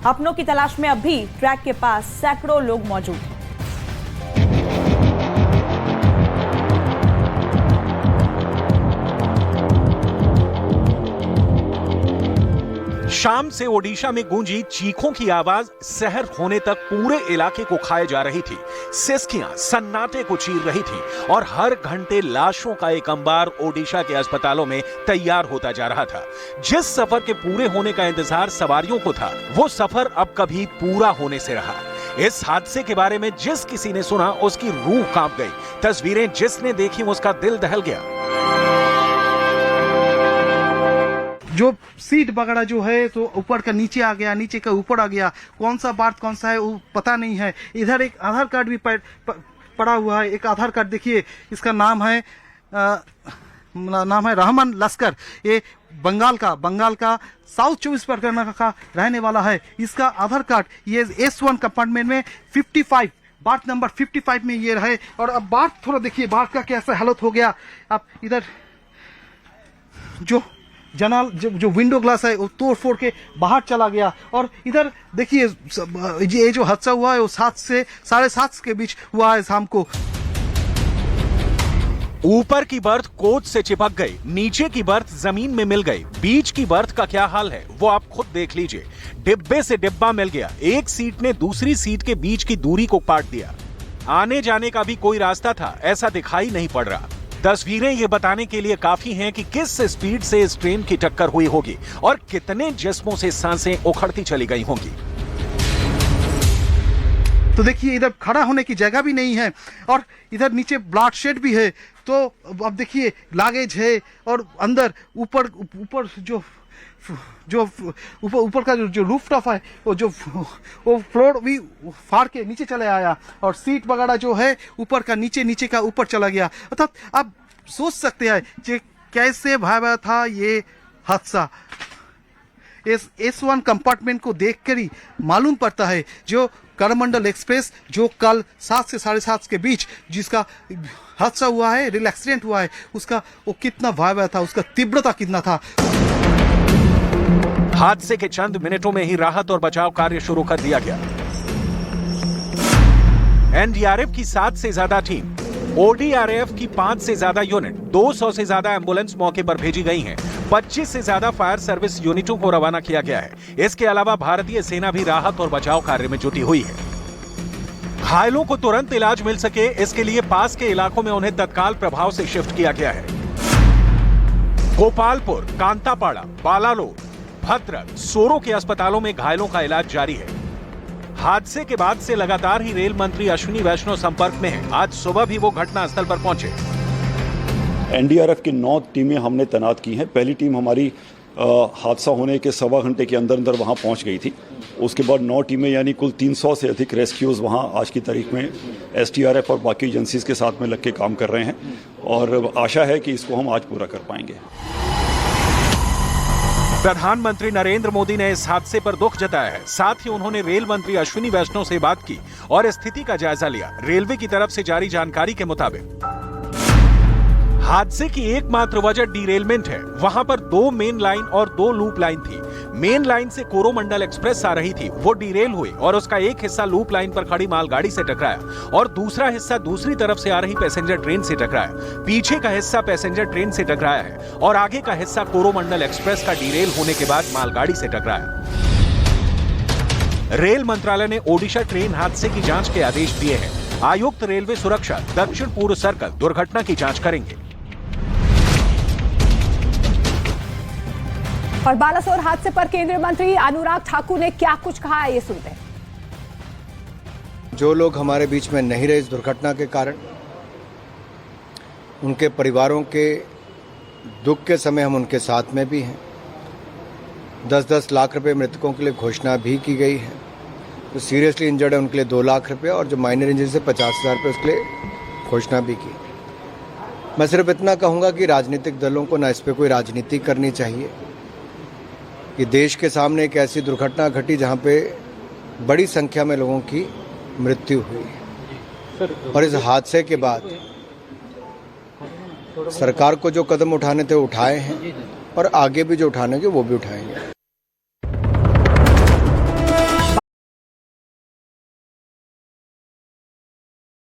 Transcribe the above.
अपनों की तलाश में अब भी ट्रैक के पास सैकड़ों लोग मौजूद हैं। शाम से ओडिशा में गूंजी चीखों की आवाज शहर होने तक पूरे इलाके को खाए जा रही थी। सिसकियां सन्नाटे को चीर रही थी और हर घंटे लाशों का एक अंबार ओडिशा के अस्पतालों में तैयार होता जा रहा था। जिस सफर के पूरे होने का इंतजार सवारियों को था, वो सफर अब कभी पूरा होने से रहा। इस हादसे के बारे में जिस किसी ने सुना उसकी रूह कांप गई। तस्वीरें जिसने देखी उसका दिल दहल गया। जो सीट वगैरह जो है तो ऊपर का नीचे आ गया, नीचे का ऊपर आ गया, कौन सा बात कौन सा है वो पता नहीं है। इधर एक आधार कार्ड भी पड़ा हुआ है। एक आधार कार्ड देखिए, इसका नाम है रहमान लश्कर। ये बंगाल का साउथ 24 परगना का रहने वाला है। इसका आधार कार्ड ये S1 कंपार्टमेंट में 55 बात नंबर 55 में ये रहे। और अब बात थोड़ा देखिए, बात का कैसा हालत हो गया। अब इधर जो विंडो ग्लास है वो तोड़ फोड़ के बाहर चला गया। और इधर देखिए ये जो हादसा हुआ है वो 7 से 7:30 के बीच हुआ है शाम को। ऊपर की बर्थ कोच से चिपक गई, नीचे की बर्थ जमीन में मिल गई। बीच की बर्थ का क्या हाल है वो आप खुद देख लीजिए। डिब्बे से डिब्बा मिल गया। एक सीट ने दूसरी सीट के बीच की दूरी को काट दिया। आने जाने का भी कोई रास्ता था ऐसा दिखाई नहीं पड़ रहा। तस्वीरें ये बताने के लिए काफी हैं कि किस स्पीड से इस ट्रेन की टक्कर हुई होगी और कितने जिस्मों से सांसें उखड़ती चली गई होंगी। तो देखिए इधर खड़ा होने की जगह भी नहीं है और इधर नीचे ब्लड शेड भी है। तो अब देखिए लागेज है और अंदर ऊपर ऊपर का जो रूफ टॉप है वो फ्लोर भी फाड़ के नीचे चले आया और सीट वगैरह जो है ऊपर का नीचे का ऊपर चला गया। अर्थात आप सोच सकते हैं कि कैसे भयावह था ये हादसा। इस S1 कंपार्टमेंट को देखकर ही मालूम पड़ता है जो करमंडल एक्सप्रेस जो कल 7 से 7:30 के बीच जिसका हादसा हुआ है, रेल एक्सीडेंट हुआ है, उसका वो कितना भयावह था, उसका तीव्रता कितना था। हादसे के चंद मिनटों में ही राहत और बचाव कार्य शुरू कर दिया गया। NDRF की 7 से ज्यादा टीम, ODRF की 5 से ज्यादा यूनिट, 200 से ज्यादा एम्बुलेंस मौके पर भेजी गई हैं। 25 से ज्यादा फायर सर्विस यूनिटों को रवाना किया गया है। इसके अलावा भारतीय सेना भी राहत और बचाव कार्य में जुटी हुई है। घायलों को तुरंत इलाज मिल सके इसके लिए पास के इलाकों में उन्हें तत्काल प्रभाव से शिफ्ट किया गया है। गोपालपुर, कांतापाड़ा, बालालोर, भद्रक, सोरो के अस्पतालों में घायलों का इलाज जारी है। हादसे के बाद से लगातार ही रेल मंत्री अश्विनी वैष्णव संपर्क में हैं। आज सुबह भी वो घटनास्थल पर पहुंचे। NDRF की 9 टीमें हमने तैनात की हैं। पहली टीम हमारी हादसा होने के 1.25 घंटे के अंदर वहां पहुंच गई थी। उसके बाद 9 टीमें यानी कुल 300 से अधिक रेस्क्यूज वहां आज की तारीख में SDRF और बाकी एजेंसीज के साथ में लग के काम कर रहे हैं और आशा है कि इसको हम आज पूरा कर पाएंगे। प्रधानमंत्री नरेंद्र मोदी ने इस हादसे पर दुख जताया है। साथ ही उन्होंने रेल मंत्री अश्विनी वैष्णव से बात की और स्थिति का जायजा लिया। रेलवे की तरफ से जारी जानकारी के मुताबिक हादसे की एकमात्र वजह डीरेलमेंट है। वहां पर 2 मेन लाइन और 2 लूप लाइन थी। मेन लाइन से कोरोमंडल एक्सप्रेस आ रही थी, वो डीरेल हुई और उसका एक हिस्सा लूप लाइन पर खड़ी मालगाड़ी से टकराया और दूसरा हिस्सा दूसरी तरफ से आ रही पैसेंजर ट्रेन से टकराया। पीछे का हिस्सा पैसेंजर ट्रेन से टकराया है और आगे का हिस्सा कोरोमंडल एक्सप्रेस का डीरेल होने के बाद मालगाड़ी से टकराया। रेल मंत्रालय ने ओडिशा ट्रेन हादसे की जांच के आदेश दिए हैं। आयुक्त रेलवे सुरक्षा दक्षिण पूर्व सर्कल दुर्घटना की जांच करेंगे। और बालासोर हादसे पर केंद्रीय मंत्री अनुराग ठाकुर ने क्या कुछ कहा है, ये सुनते हैं। जो लोग हमारे बीच में नहीं रहे इस दुर्घटना के कारण, उनके परिवारों के दुख के समय हम उनके साथ में भी हैं। 10-10 लाख रुपए मृतकों के लिए घोषणा भी की गई है। जो सीरियसली इंजर्ड है उनके लिए 2 लाख रुपये और जो माइनर इंजरी से 50,000 रुपये उसके लिए घोषणा भी की। मैं सिर्फ इतना कहूँगा कि राजनीतिक दलों को ना इस पर कोई राजनीति करनी चाहिए। कि देश के सामने एक ऐसी दुर्घटना घटी जहां पे बड़ी संख्या में लोगों की मृत्यु हुई और इस हादसे के बाद सरकार को जो कदम उठाने थे उठाए हैं और आगे भी जो उठाने के वो भी उठाएंगे।